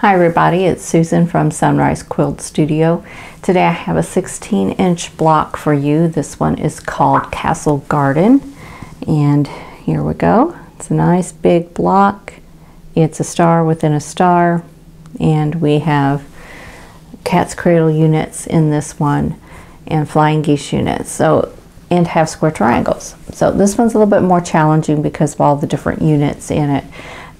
Hi everybody, it's Susan from Sunrise Quilt Studio. Today I have a 16-inch block for you. This one is called Castle Garden, and here we go. It's a nice big block. It's a star within a star, and we have cat's cradle units in this one and flying geese units, and half square triangles. So this one's a little bit more challenging because of all the different units in it,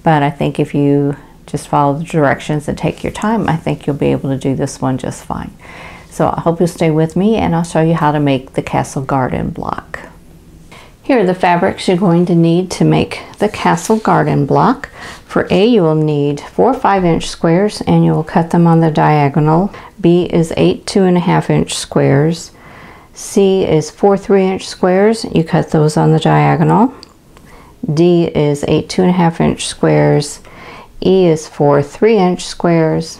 but I think if you just follow the directions and take your time, I think you'll be able to do this one just fine. So I hope you'll stay with me and I'll show you how to make the Castle Garden block. Here are the fabrics you're going to need to make the Castle Garden block. For A, you will need 4 5-inch squares and you will cut them on the diagonal. B is 8 2.5-inch squares. C is 4 3-inch squares. You cut those on the diagonal. D is 8 2.5-inch squares. E is 4 3-inch squares.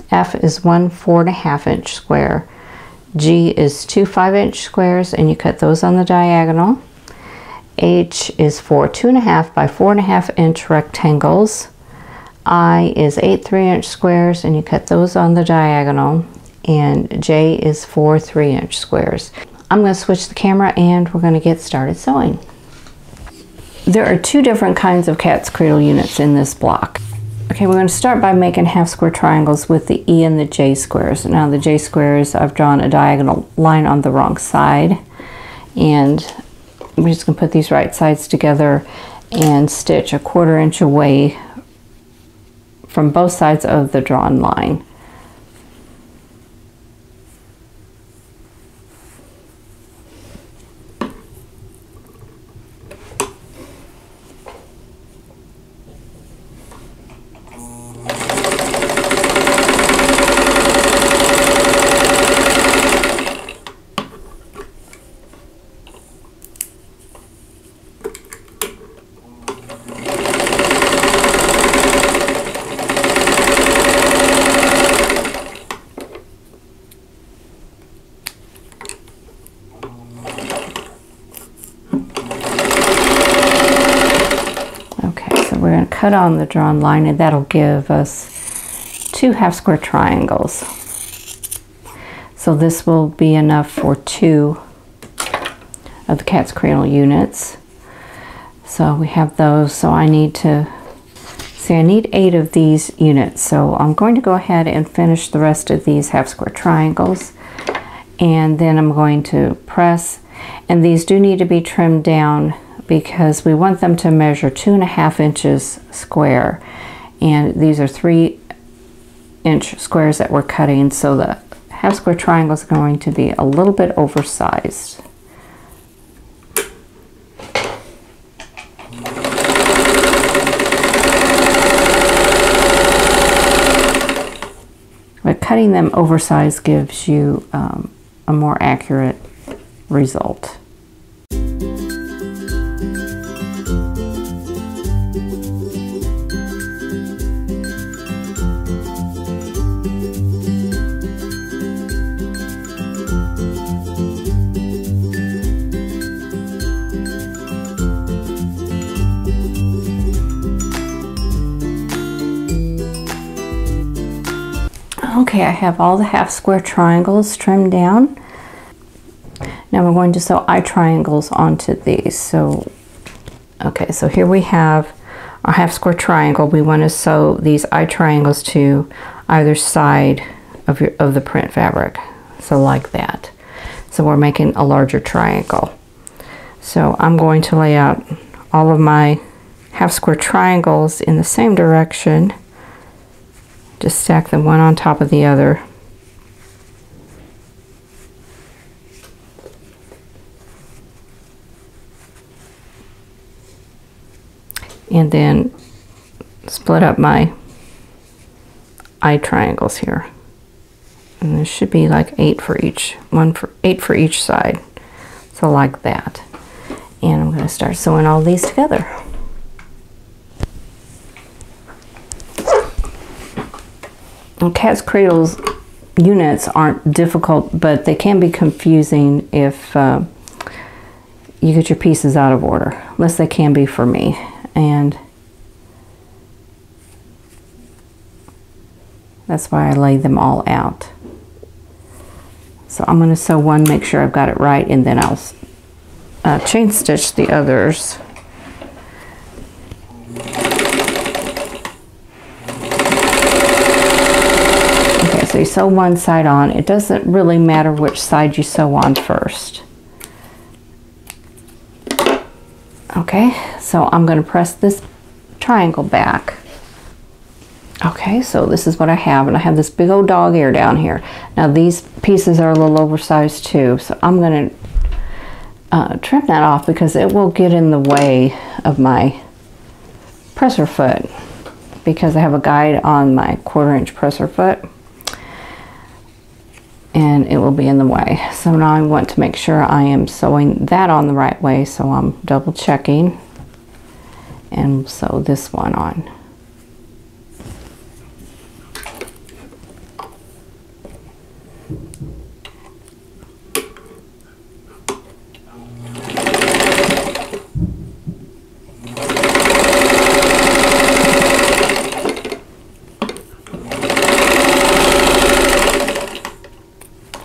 F is 1 4.5-inch square. G is 2 5-inch squares and you cut those on the diagonal. H is 4 2.5 by 4.5-inch rectangles. I is 8 3-inch squares and you cut those on the diagonal. And J is 4 3-inch squares. I'm going to switch the camera and we're going to get started sewing. There are 2 different kinds of cat's cradle units in this block. Okay, we're going to start by making half square triangles with the E and the J squares. Now the J squares, I've drawn a diagonal line on the wrong side, and we're just going to put these right sides together and stitch a 1/4 inch away from both sides of the drawn line. We're going to cut on the drawn line and that'll give us 2 half square triangles. So this will be enough for 2 of the cat's cradle units. So we have those. So I need 8 of these units. So I'm going to go ahead and finish the rest of these half square triangles, and then I'm going to press, and these do need to be trimmed down because we want them to measure 2.5 inches square, and these are 3-inch squares that we're cutting, so the half square triangle is going to be a little bit oversized. But cutting them oversized gives you a more accurate result. Okay, I have all the half square triangles trimmed down. Now we're going to sew eye triangles onto these. So here we have our half square triangle. We want to sew these eye triangles to either side of the print fabric. So like that. So we're making a larger triangle. So I'm going to lay out all of my half square triangles in the same direction. Just stack them one on top of the other. And then split up my eye triangles here. And there should be like 8 for each, 8 for each side. So like that. And I'm going to start sewing all these together. Cat's cradles units aren't difficult, but they can be confusing if you get your pieces out of order. At least they can be for me. And That's why I lay them all out. So I'm going to sew one, make sure I've got it right, and then I'll chain stitch the others. Okay, so you sew one side on. It doesn't really matter which side you sew on first. Okay, so I'm going to press this triangle back. Okay, so this is what I have, and I have this big old dog ear down here. Now these pieces are a little oversized too, so I'm going to trim that off because it will get in the way of my presser foot, because I have a guide on my 1/4 inch presser foot, and it will be in the way. So now I want to make sure I am sewing that on the right way, so I'm double checking and sew this one on.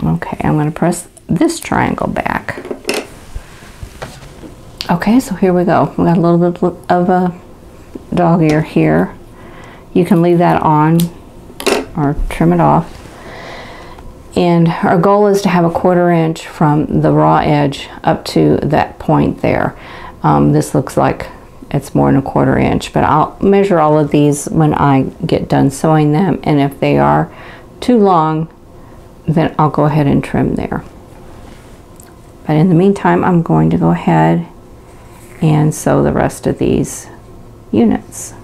Okay, I'm going to press this triangle back. Okay, so here we go. We got a little bit of a dog ear here. You can leave that on or trim it off. And our goal is to have a 1/4 inch from the raw edge up to that point there. This looks like it's more than a 1/4 inch, but I'll measure all of these when I get done sewing them, and if they are too long, then I'll go ahead and trim there. But in the meantime, I'm going to go ahead and sew the rest of these units.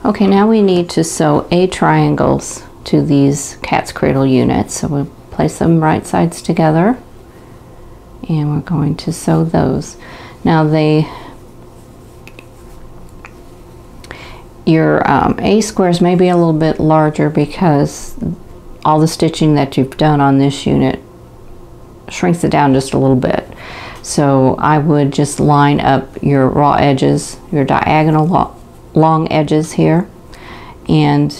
Okay, now we need to sew A triangles to these cat's cradle units. So we'll place them right sides together, and we're going to sew those. Now your A squares may be a little bit larger because all the stitching that you've done on this unit shrinks it down just a little bit. So I would just line up your raw edges, your diagonal long edges here, and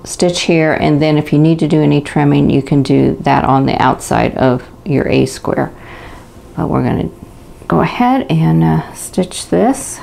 stitch here, and then if you need to do any trimming, you can do that on the outside of your A square. But we're going to go ahead and stitch this.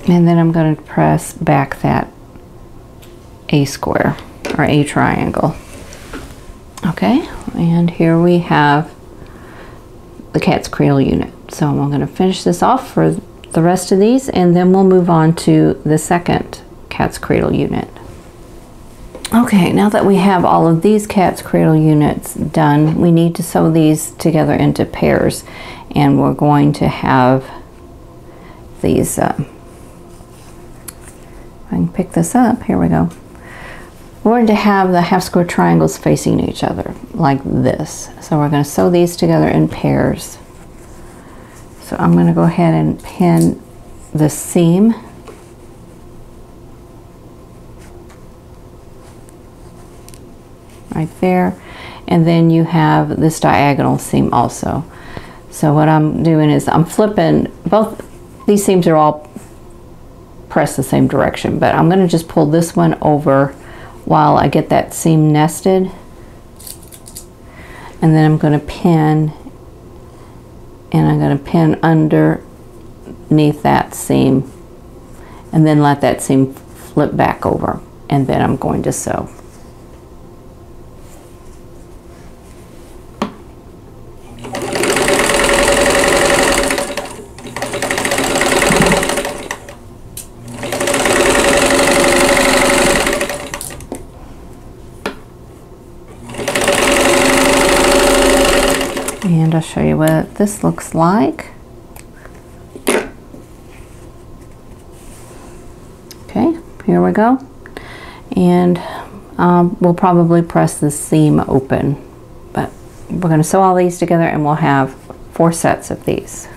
And then I'm going to press back that A square or A triangle. Okay, and here we have the cat's cradle unit. So I'm going to finish this off for the rest of these, and then we'll move on to the second cat's cradle unit. Okay, now that we have all of these cat's cradle units done, we need to sew these together into pairs, and we're going to have these I can pick this up. Here we go. we're going to have the half square triangles facing each other like this. So we're going to sew these together in pairs. So I'm going to go ahead and pin the seam. Right there. And then you have this diagonal seam also. So what I'm doing is I'm flipping, both these seams are all pressed the same direction, but I'm going to just pull this one over while I get that seam nested. And then I'm going to pin, and I'm going to pin underneath that seam, and then let that seam flip back over, and then I'm going to sew. And I'll show you what this looks like. Okay, here we go. And we'll probably press the seam open, but we're going to sew all these together and we'll have 4 sets of these.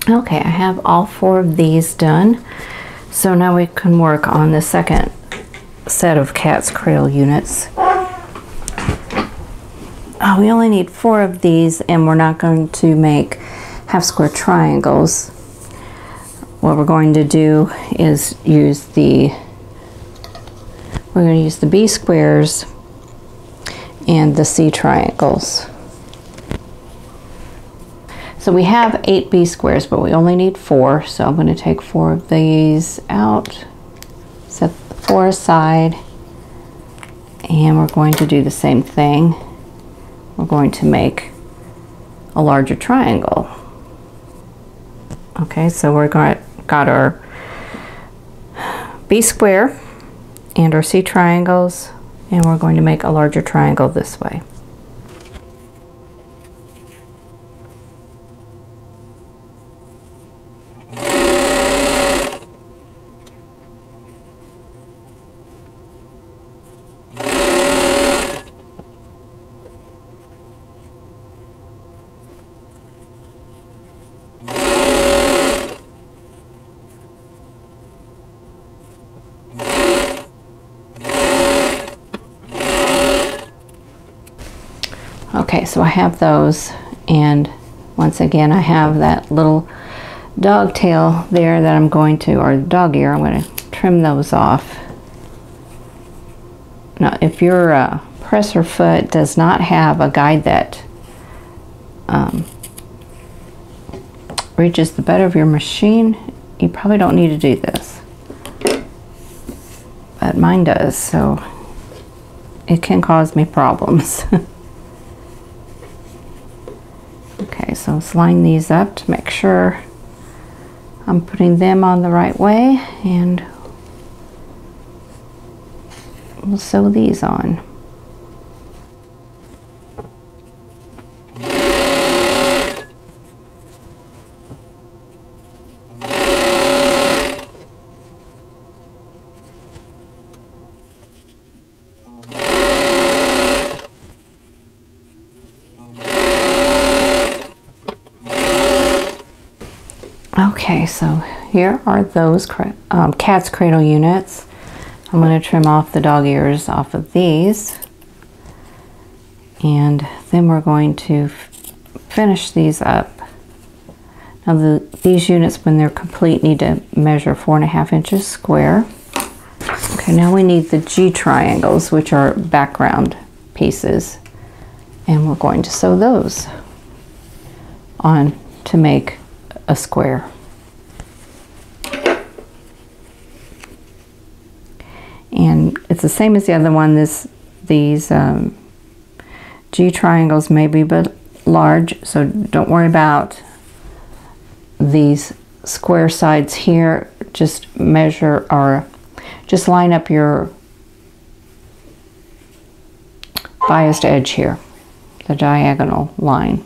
Okay, I have all 4 of these done. So now we can work on the second set of cat's cradle units. We only need 4 of these, and we're not going to make half square triangles. What we're going to do is use we're going to use the B squares and the C triangles. So we have 8 B squares, but we only need 4, so I'm going to take 4 of these out, set the 4 aside, and we're going to do the same thing. We're going to make a larger triangle. Okay, so we're got our B square and our C triangles, and we're going to make a larger triangle this way. Okay, so I have those, and once again I have that little dog tail there that I'm going to, or dog ear, I'm going to trim those off. Now if your presser foot does not have a guide that reaches the bed of your machine, you probably don't need to do this, but mine does, so it can cause me problems. Okay, so let's line these up to make sure I'm putting them on the right way, and we'll sew these on. Okay, so here are those cat's cradle units. I'm going to trim off the dog ears off of these, and then we're going to finish these up. Now these units, when they're complete, need to measure 4.5 inches square. Okay, now we need the G triangles, which are background pieces, and we're going to sew those on to make a square. And it's the same as the other one. These G triangles may be a bit large, so don't worry about these square sides here. Just measure, or just line up your biased edge here, the diagonal line.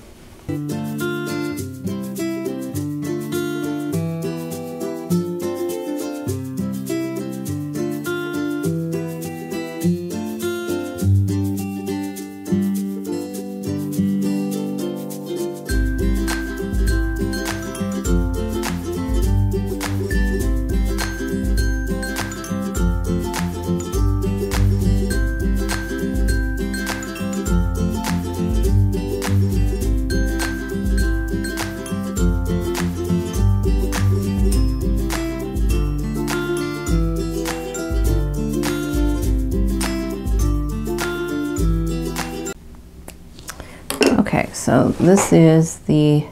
Okay, so this is the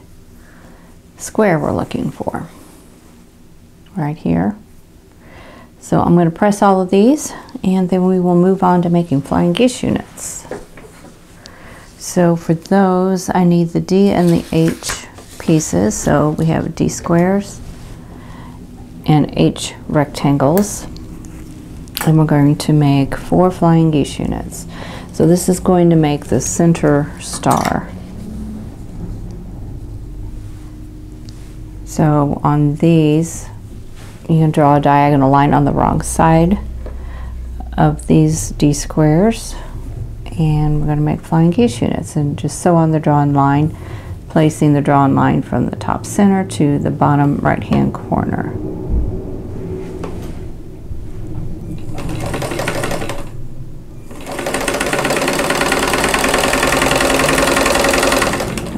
square we're looking for, right here. So I'm going to press all of these, and then we will move on to making flying geese units. So for those, I need the D and the H pieces. So we have D squares and H rectangles, and we're going to make 4 flying geese units. So this is going to make the center star. So on these, you can draw a diagonal line on the wrong side of these D squares, and we're going to make flying geese units, and just sew on the drawn line, placing the drawn line from the top center to the bottom right hand corner.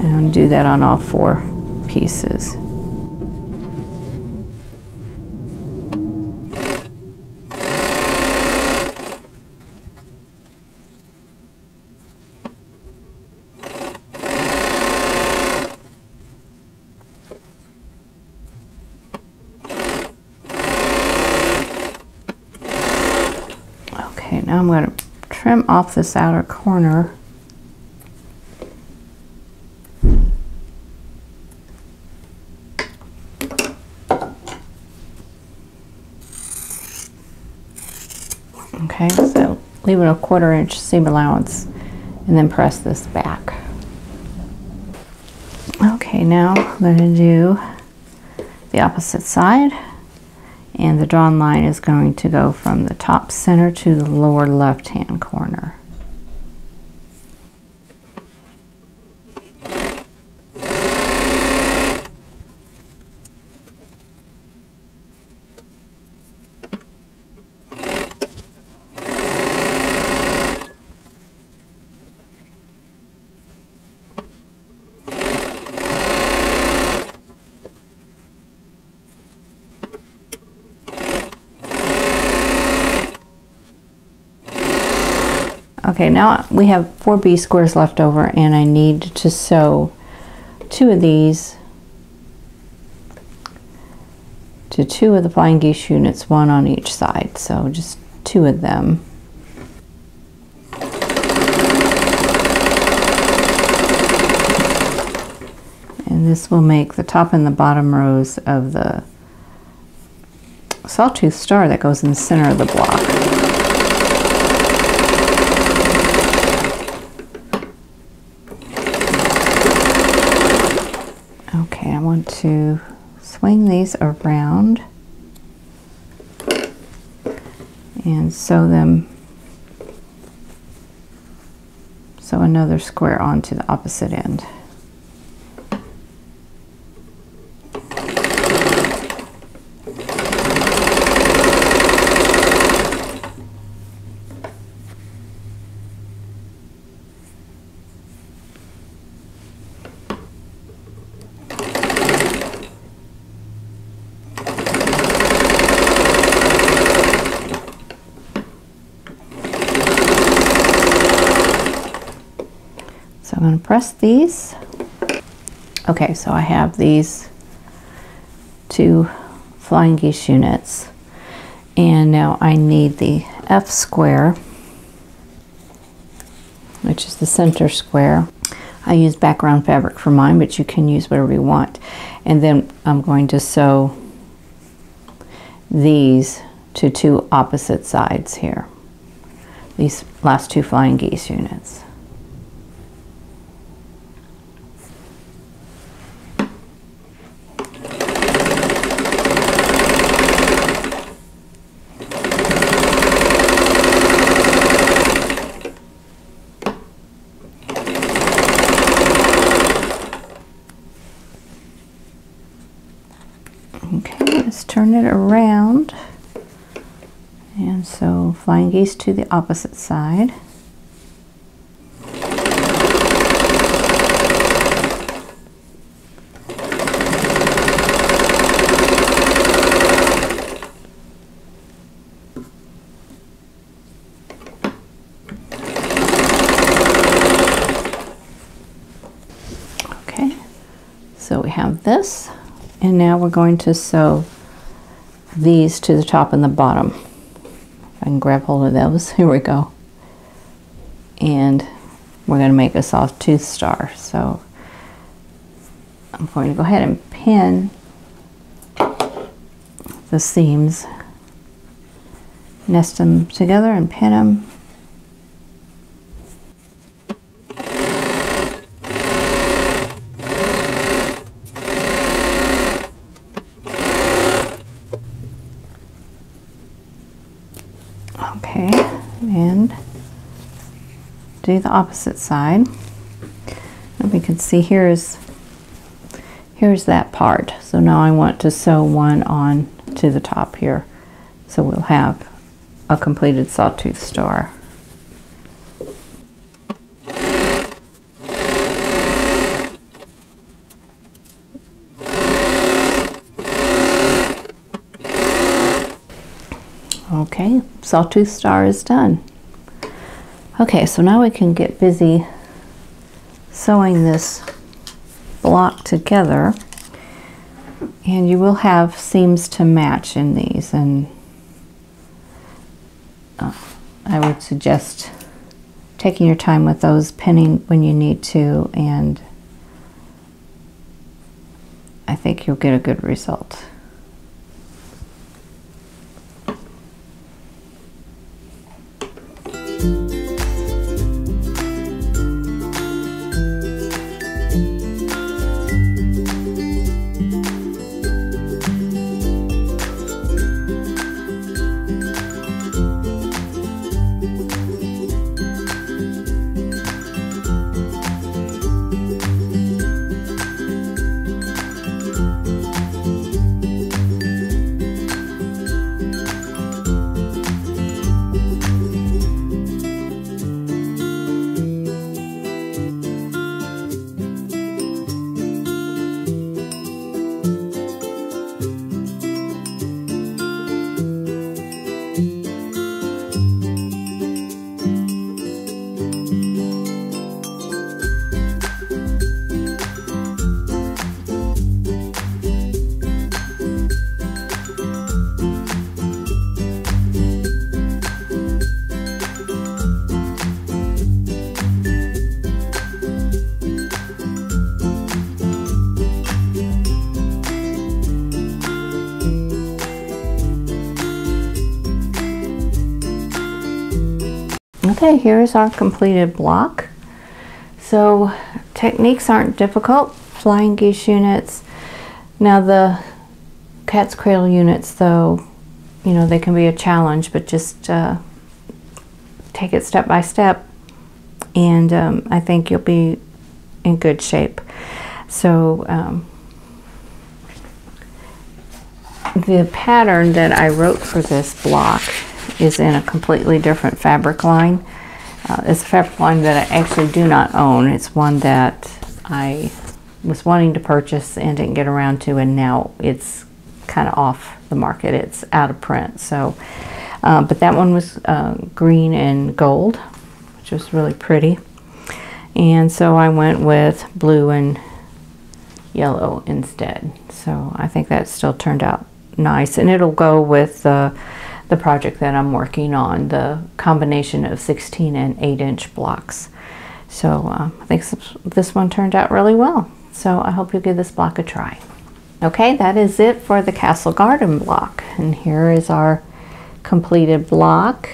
And do that on all 4 pieces. Okay, now I'm going to trim off this outer corner. Okay, so leave it a 1/4 inch seam allowance and then press this back. Okay, now I'm going to do the opposite side, and the drawn line is going to go from the top center to the lower left hand corner. Okay, now we have 4 B squares left over, and I need to sew 2 of these to 2 of the flying geese units, 1 on each side. So just 2 of them. And this will make the top and the bottom rows of the sawtooth star that goes in the center of the block. Okay, I want to swing these around and sew another square onto the opposite end. So I'm going to press these. Okay, so I have these 2 flying geese units, and now I need the F square, which is the center square. I use background fabric for mine, but you can use whatever you want. And then I'm going to sew these to 2 opposite sides here. these last two Flying Geese units. Okay, let's turn it around. And so Flying Geese to the opposite side. Okay, so we have this. And now we're going to sew these to the top and the bottom. If I can grab hold of those, here we go. And we're going to make a soft tooth star. So I'm going to go ahead and pin the seams, nest them together and pin them. Okay, and do the opposite side. And we can see here's that part. So now I want to sew one on to the top here. So we'll have a completed sawtooth star. Okay, sawtooth star is done. Okay, so now we can get busy sewing this block together, and you will have seams to match in these, and I would suggest taking your time with those, pinning when you need to, and I think you'll get a good result. Okay, here's our completed block. So techniques aren't difficult. Flying Geese units. Now the cat's cradle units, though, you know, they can be a challenge, but just take it step by step, and I think you'll be in good shape. So the pattern that I wrote for this block is in a completely different fabric line. It's a fabric line that I actually do not own. It's one that I was wanting to purchase and didn't get around to, and now it's kind of off the market. It's out of print. So, but that one was green and gold, which was really pretty. And so I went with blue and yellow instead. So I think that still turned out nice, and it'll go with the project that I'm working on, the combination of 16 and 8-inch blocks. So I think this one turned out really well. So I hope you'll give this block a try. Okay, that is it for the Castle Garden block. And here is our completed block.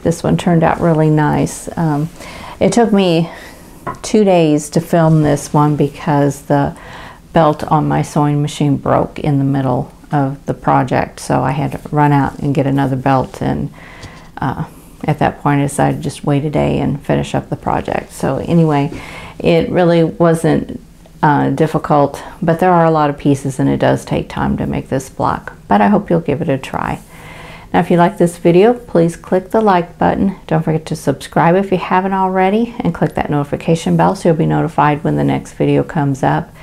this one turned out really nice. It took me 2 days to film this one because the belt on my sewing machine broke in the middle of the project, so I had to run out and get another belt, and at that point I decided to just wait a day and finish up the project. So anyway, it really wasn't difficult, but there are a lot of pieces and it does take time to make this block, but I hope you'll give it a try. Now if you like this video, please click the like button. Don't forget to subscribe if you haven't already, and click that notification bell so you'll be notified when the next video comes up.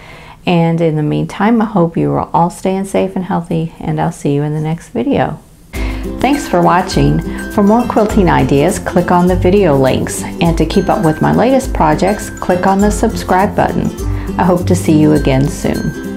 And in the meantime, I hope you are all staying safe and healthy, and I'll see you in the next video. Thanks for watching. For more quilting ideas, click on the video links, and to keep up with my latest projects, click on the subscribe button. I hope to see you again soon.